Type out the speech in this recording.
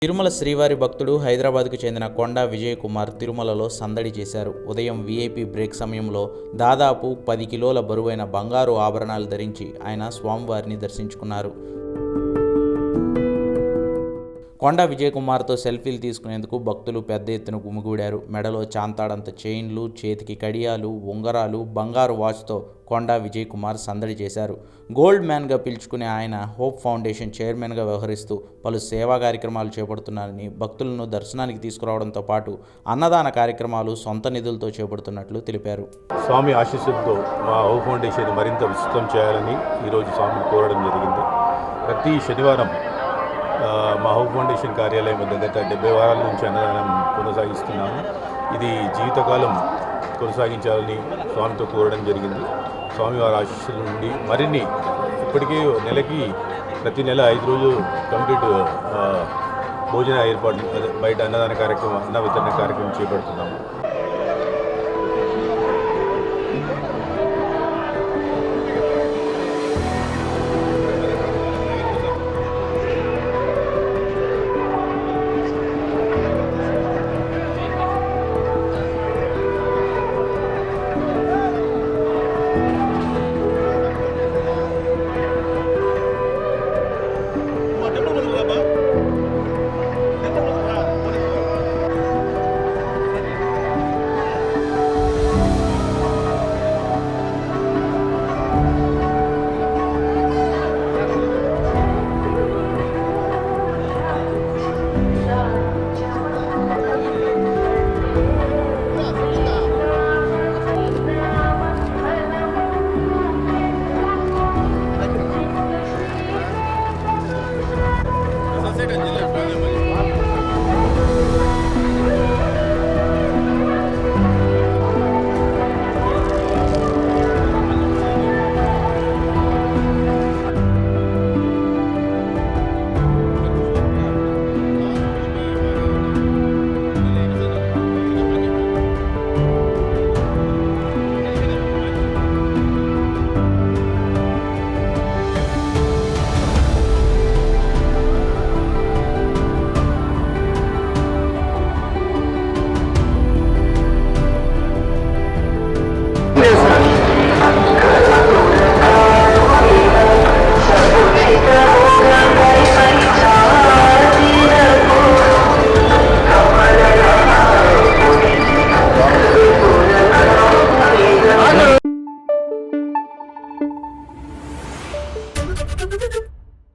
తిరుమల శ్రీవారి భక్తుడు హైదరాబాద్కు చెందిన కొండా విజయ్ కుమార్ తిరుమలలో సందడి చేశారు. ఉదయం వీఐపీ బ్రేక్ సమయంలో దాదాపు 10 కిలోల బరువైన బంగారు ఆభరణాలు ధరించి ఆయన స్వామివారిని దర్శించుకున్నారు. కొండా విజయ్ కుమార్తో సెల్ఫీలు తీసుకునేందుకు భక్తులు పెద్ద ఎత్తున గుమిగూడారు. మెడలో చాంతాడంత చైన్లు, చేతికి కడియాలు, ఉంగరాలు, బంగారు వాచ్తో కొండా విజయ్ కుమార్ సందడి చేశారు. గోల్డ్ మ్యాన్గా పిలుచుకునే ఆయన హోప్ ఫౌండేషన్ చైర్మన్గా వ్యవహరిస్తూ పలు సేవా కార్యక్రమాలు చేపడుతున్నారని, భక్తులను దర్శనానికి తీసుకురావడంతో పాటు అన్నదాన కార్యక్రమాలు సొంత నిధులతో చేపడుతున్నట్లు తెలిపారు. స్వామి ఆశీస్సులతో మా హోప్ ఫౌండేషన్ మరింత విస్తృతం చేయాలని ఈరోజు స్వామిని కోరడం జరిగింది. ప్రతి శనివారం మా హోప్ ఫౌండేషన్ కార్యాలయం వద్ద గత 70 వారాల నుంచి అన్నదానం కొనసాగిస్తున్నాము. ఇది జీవితకాలం కొనసాగించాలని స్వామితో కోరడం జరిగింది. స్వామివారి ఆశీస్సుల నుండి మరిన్ని ఇప్పటికీ నెలకి ప్రతి నెల 5 రోజులు కంప్లీట్ భోజన ఏర్పాట్లు బయట అన్నదాన కార్యక్రమం, అన్న వితరణ కార్యక్రమం చేపడుతున్నాము.